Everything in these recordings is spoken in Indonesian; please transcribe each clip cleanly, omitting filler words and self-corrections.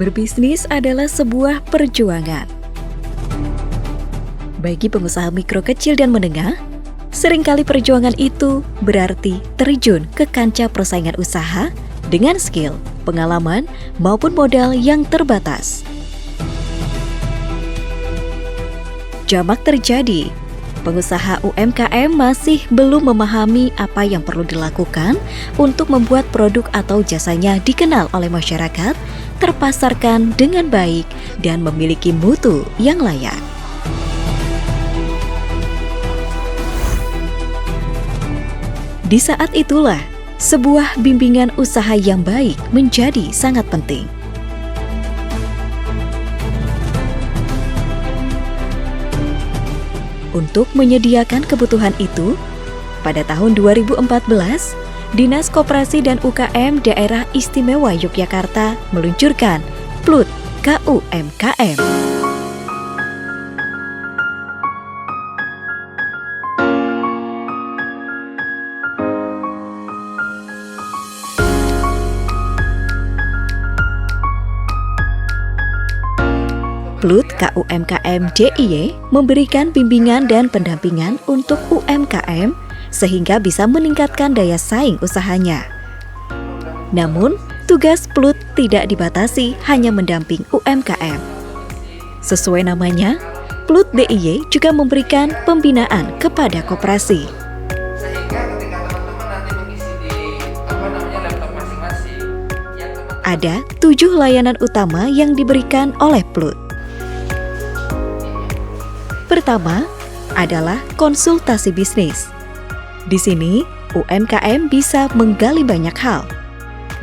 Berbisnis adalah sebuah perjuangan. Bagi pengusaha mikro kecil dan menengah, seringkali perjuangan itu berarti terjun ke kancah persaingan usaha dengan skill, pengalaman, maupun modal yang terbatas. Jamak terjadi, pengusaha UMKM masih belum memahami apa yang perlu dilakukan untuk membuat produk atau jasanya dikenal oleh masyarakat, terpasarkan dengan baik, dan memiliki mutu yang layak. Di saat itulah, sebuah bimbingan usaha yang baik menjadi sangat penting. Untuk menyediakan kebutuhan itu, pada tahun 2014, Dinas Koperasi dan UKM Daerah Istimewa Yogyakarta meluncurkan PLUT KUMKM. PLUT KUMKM DIY memberikan bimbingan dan pendampingan untuk UMKM sehingga bisa meningkatkan daya saing usahanya. Namun, tugas PLUT tidak dibatasi hanya mendamping UMKM. Sesuai namanya, PLUT DIY juga memberikan pembinaan kepada koperasi. Sehingga ketika teman-teman nanti mengisi di laptop masing-masing, Ada 7 layanan utama yang diberikan oleh PLUT. Pertama adalah konsultasi bisnis. Di sini, UMKM bisa menggali banyak hal,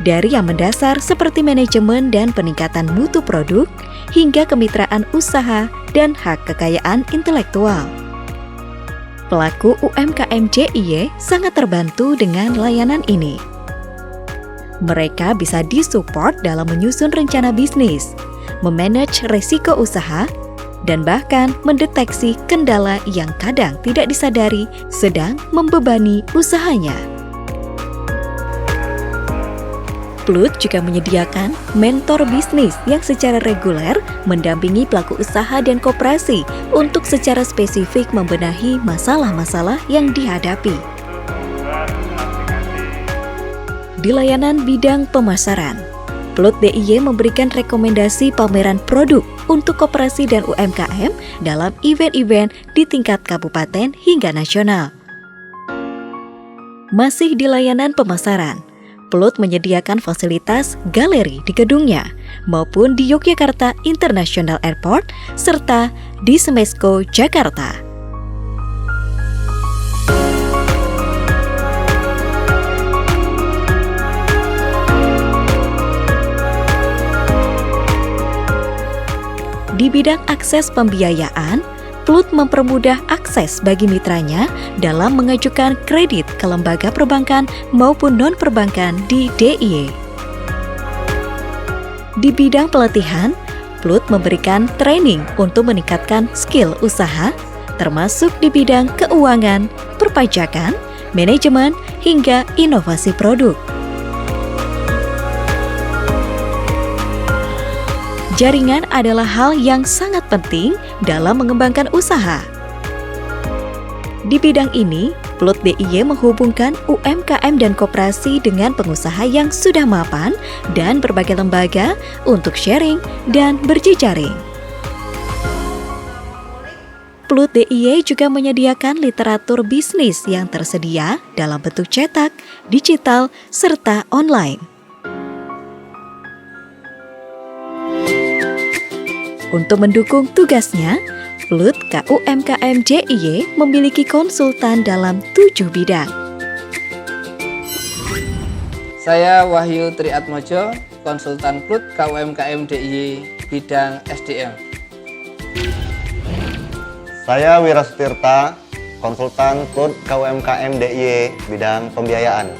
dari yang mendasar seperti manajemen dan peningkatan mutu produk, hingga kemitraan usaha dan hak kekayaan intelektual. Pelaku UMKM DIY sangat terbantu dengan layanan ini. Mereka bisa disupport dalam menyusun rencana bisnis, memanage risiko usaha, dan bahkan mendeteksi kendala yang kadang tidak disadari sedang membebani usahanya. PLUT juga menyediakan mentor bisnis yang secara reguler mendampingi pelaku usaha dan koperasi untuk secara spesifik membenahi masalah-masalah yang dihadapi. Di layanan bidang pemasaran, PLUT DIY memberikan rekomendasi pameran produk untuk koperasi dan UMKM dalam event-event di tingkat kabupaten hingga nasional. Masih di layanan pemasaran, PLUT menyediakan fasilitas galeri di gedungnya maupun di Yogyakarta International Airport serta di Smesco Jakarta. Di bidang akses pembiayaan, PLUT mempermudah akses bagi mitranya dalam mengajukan kredit ke lembaga perbankan maupun non-perbankan di DIY. Di bidang pelatihan, PLUT memberikan training untuk meningkatkan skill usaha, termasuk di bidang keuangan, perpajakan, manajemen, hingga inovasi produk. Jaringan adalah hal yang sangat penting dalam mengembangkan usaha. Di bidang ini, PLUT DIY menghubungkan UMKM dan koperasi dengan pengusaha yang sudah mapan dan berbagai lembaga untuk sharing dan berjejaring. PLUT DIY juga menyediakan literatur bisnis yang tersedia dalam bentuk cetak, digital, serta online. Untuk mendukung tugasnya, PLUT KUMKM DIY memiliki konsultan dalam 7 bidang. Saya Wahyu Triatmojo, konsultan PLUT KUMKM DIY bidang SDM. Saya Wira Sutirta, konsultan PLUT KUMKM DIY bidang pembiayaan.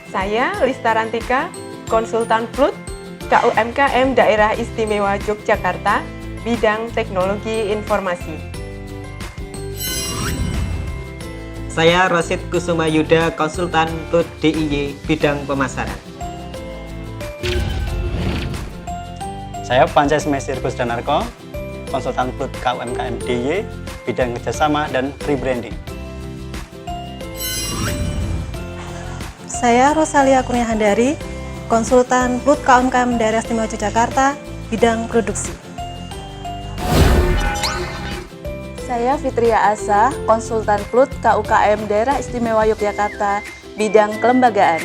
Saya Lista Rantika, konsultan PLUT KUMKM Daerah Istimewa Yogyakarta, bidang teknologi informasi. Saya Rosid Kusuma Yuda, konsultan PLUT DIY bidang pemasaran. Saya Pances Mesir Kusdanarko, konsultan Plut KUMKM DIY, bidang kerjasama dan rebranding. Saya Rosalia Kurnia Handari, konsultan Plut KUMKM Daerah Istimewa Yogyakarta, bidang produksi. Saya Fitria Asa, konsultan Plut KUKM Daerah Istimewa Yogyakarta, bidang kelembagaan.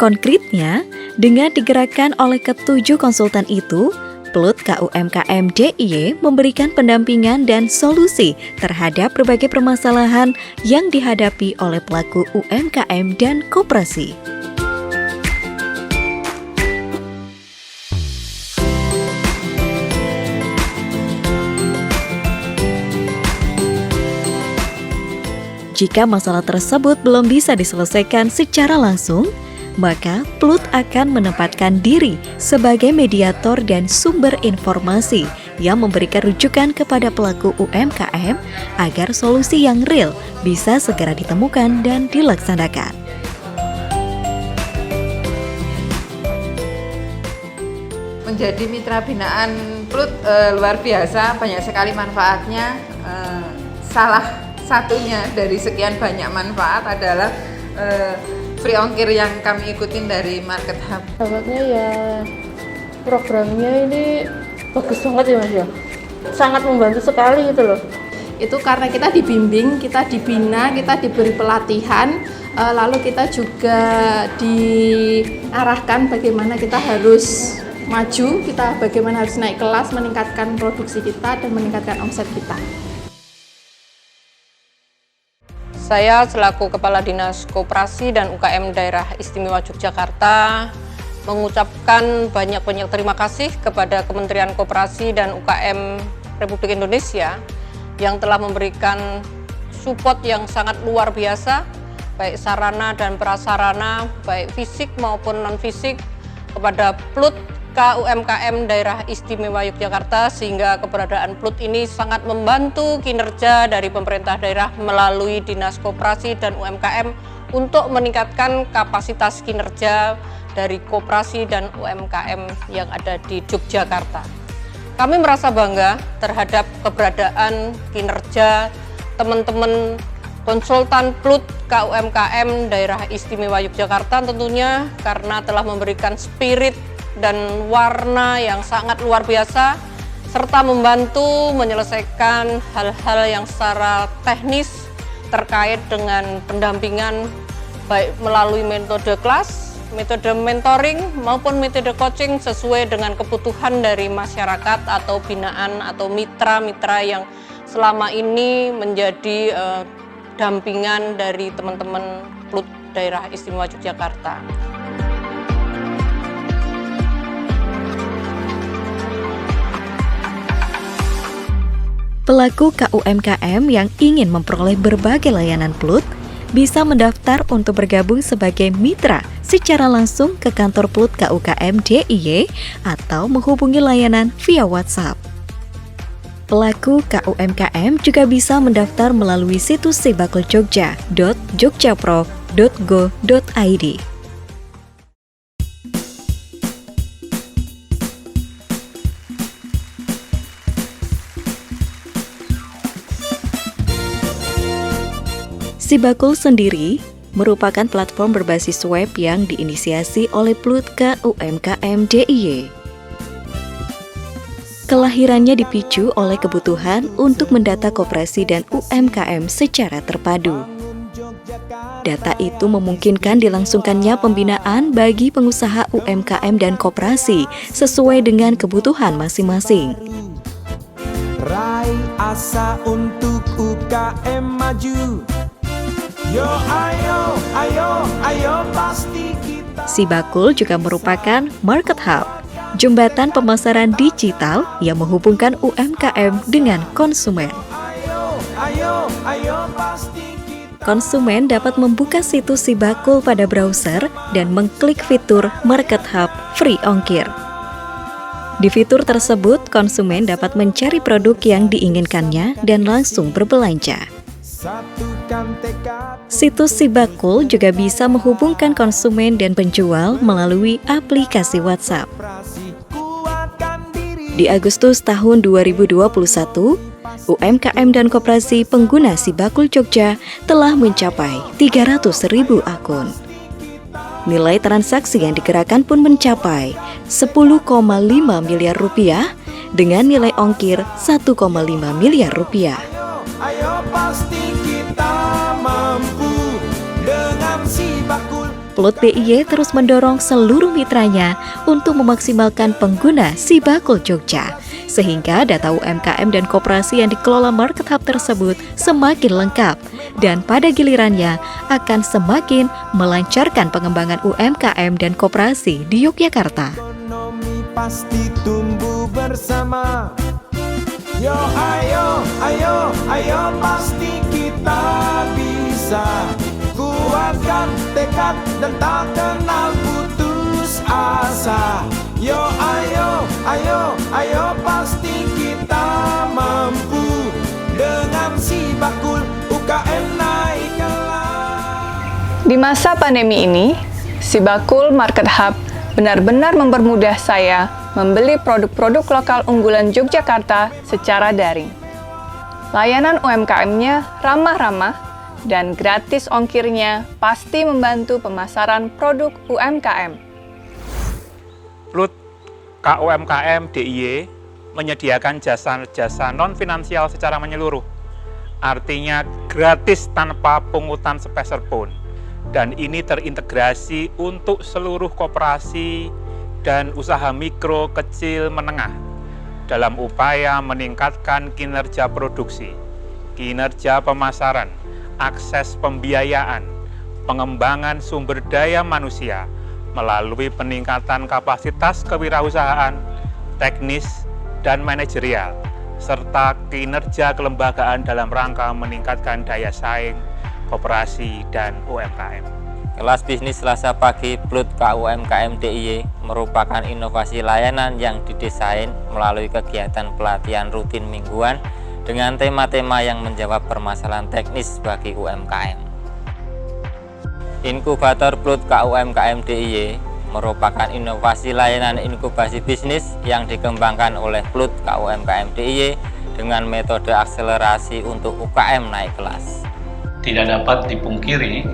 Konkretnya, dengan digerakkan oleh ketujuh konsultan itu, Plut KUMKM DIY memberikan pendampingan dan solusi terhadap berbagai permasalahan yang dihadapi oleh pelaku UMKM dan koperasi. Jika masalah tersebut belum bisa diselesaikan secara langsung, maka Plut akan menempatkan diri sebagai mediator dan sumber informasi yang memberikan rujukan kepada pelaku UMKM agar solusi yang real bisa segera ditemukan dan dilaksanakan. Menjadi mitra binaan Plut luar biasa, banyak sekali manfaatnya. Salah satunya dari sekian banyak manfaat adalah free ongkir yang kami ikutin dari Market Hub. Dapatnya ya programnya ini bagus banget ya Mas ya, sangat membantu sekali gitu loh. Itu karena kita dibimbing, kita dibina, kita diberi pelatihan, lalu kita juga diarahkan bagaimana kita harus maju, kita bagaimana harus naik kelas, meningkatkan produksi kita dan meningkatkan omset kita. Saya selaku Kepala Dinas Koperasi dan UKM Daerah Istimewa Yogyakarta mengucapkan banyak-banyak terima kasih kepada Kementerian Koperasi dan UKM Republik Indonesia yang telah memberikan support yang sangat luar biasa, baik sarana dan prasarana, baik fisik maupun non-fisik kepada Plut KUMKM Daerah Istimewa Yogyakarta, sehingga keberadaan Plut ini sangat membantu kinerja dari pemerintah daerah melalui Dinas Koperasi dan UMKM untuk meningkatkan kapasitas kinerja dari koperasi dan UMKM yang ada di Yogyakarta. Kami merasa bangga terhadap keberadaan kinerja teman-teman konsultan Plut KUMKM Daerah Istimewa Yogyakarta tentunya karena telah memberikan spirit dan warna yang sangat luar biasa serta membantu menyelesaikan hal-hal yang secara teknis terkait dengan pendampingan baik melalui metode kelas, metode mentoring maupun metode coaching sesuai dengan kebutuhan dari masyarakat atau binaan atau mitra-mitra yang selama ini menjadi dampingan dari teman-teman Plut Daerah Istimewa Yogyakarta. Pelaku KUMKM yang ingin memperoleh berbagai layanan Plut bisa mendaftar untuk bergabung sebagai mitra secara langsung ke kantor Plut KUKM DIY atau menghubungi layanan via WhatsApp. Pelaku KUMKM juga bisa mendaftar melalui situs sibakuljogja.jogjaprof.go.id. Sibakul sendiri merupakan platform berbasis web yang diinisiasi oleh Plut KUMKM DIY. Kelahirannya dipicu oleh kebutuhan untuk mendata koperasi dan UMKM secara terpadu. Data itu memungkinkan dilangsungkannya pembinaan bagi pengusaha UMKM dan koperasi sesuai dengan kebutuhan masing-masing. Raih asa untuk UKM maju. Yo ayo, ayo, ayo pasti kita. Sibakul juga merupakan Market Hub, jembatan pemasaran digital yang menghubungkan UMKM dengan konsumen. Ayo, ayo, ayo pasti kita. Konsumen dapat membuka situs Sibakul pada browser dan mengklik fitur Market Hub free ongkir. Di fitur tersebut, konsumen dapat mencari produk yang diinginkannya dan langsung berbelanja. Situs Sibakul juga bisa menghubungkan konsumen dan penjual melalui aplikasi WhatsApp. Di Agustus tahun 2021, UMKM dan koperasi pengguna Sibakul Jogja telah mencapai 300.000 akun. Nilai transaksi yang digerakkan pun mencapai 10,5 miliar rupiah dengan nilai ongkir 1,5 miliar rupiah. Ayo pasti kita mampu dengan Sibakul. Plut DIY terus mendorong seluruh mitranya untuk memaksimalkan pengguna Sibakul Jogja, sehingga data UMKM dan koperasi yang dikelola Market Hub tersebut semakin lengkap dan pada gilirannya akan semakin melancarkan pengembangan UMKM dan koperasi di Yogyakarta. Ekonomi pasti tumbuh bersama. Yo ayo pasti kita bisa. Kuatkan tekad dan tak kenal putus asa. Yo ayo pasti kita mampu dengan Sibakul UKM naik kelas. Di masa pandemi ini, Sibakul Market Hub benar-benar mempermudah saya membeli produk-produk lokal unggulan Yogyakarta secara daring. Layanan UMKM-nya ramah-ramah dan gratis ongkirnya pasti membantu pemasaran produk UMKM. Plut KUMKM DIY menyediakan jasa-jasa non-finansial secara menyeluruh. Artinya gratis tanpa pungutan sepeser pun. Dan ini terintegrasi untuk seluruh koperasi dan usaha mikro, kecil, menengah dalam upaya meningkatkan kinerja produksi, kinerja pemasaran, akses pembiayaan, pengembangan sumber daya manusia melalui peningkatan kapasitas kewirausahaan, teknis, dan manajerial, serta kinerja kelembagaan dalam rangka meningkatkan daya saing, koperasi, dan UMKM. Kelas bisnis Selasa pagi Plut KUMKM DIY merupakan inovasi layanan yang didesain melalui kegiatan pelatihan rutin mingguan dengan tema-tema yang menjawab permasalahan teknis bagi UMKM. Inkubator Plut KUMKM DIY merupakan inovasi layanan inkubasi bisnis yang dikembangkan oleh Plut KUMKM DIY dengan metode akselerasi untuk UKM naik kelas. Tidak dapat dipungkiri,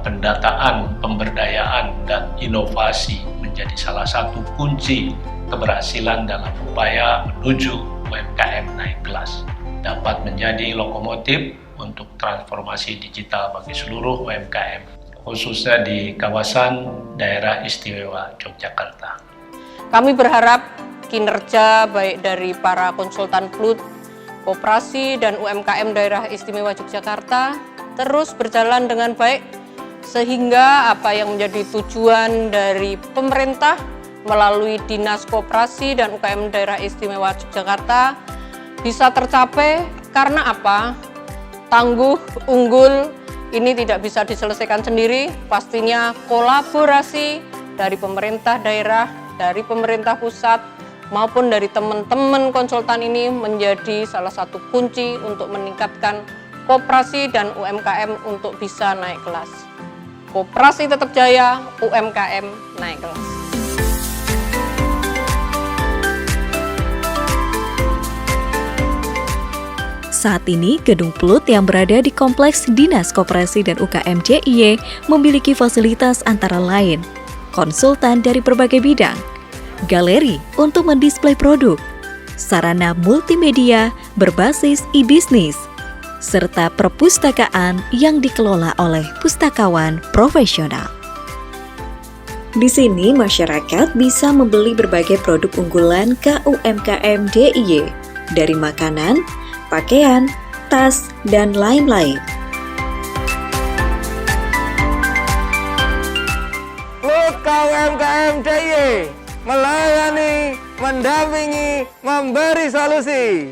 pendataan, pemberdayaan, dan inovasi menjadi salah satu kunci keberhasilan dalam upaya menuju UMKM naik kelas. Dapat menjadi lokomotif untuk transformasi digital bagi seluruh UMKM, khususnya di kawasan daerah istimewa Yogyakarta. Kami berharap kinerja baik dari para konsultan Plut, koperasi, dan UMKM daerah istimewa Yogyakarta terus berjalan dengan baik, sehingga apa yang menjadi tujuan dari pemerintah melalui Dinas Koperasi dan UKM daerah istimewa Yogyakarta bisa tercapai. Karena apa? Tangguh, unggul, ini tidak bisa diselesaikan sendiri, pastinya kolaborasi dari pemerintah daerah, dari pemerintah pusat, maupun dari teman-teman konsultan ini menjadi salah satu kunci untuk meningkatkan koperasi dan UMKM untuk bisa naik kelas. Koperasi tetap jaya, UMKM naik kelas. Saat ini, Gedung Plut yang berada di Kompleks Dinas Koperasi dan UKM DIY memiliki fasilitas antara lain konsultan dari berbagai bidang, galeri untuk mendisplay produk, sarana multimedia berbasis e-bisnis, serta perpustakaan yang dikelola oleh pustakawan profesional. Di sini, masyarakat bisa membeli berbagai produk unggulan KUMKM DIY, dari makanan, pakaian, tas, dan lain-lain. Plut KUMKM DIY melayani, mendampingi, memberi solusi.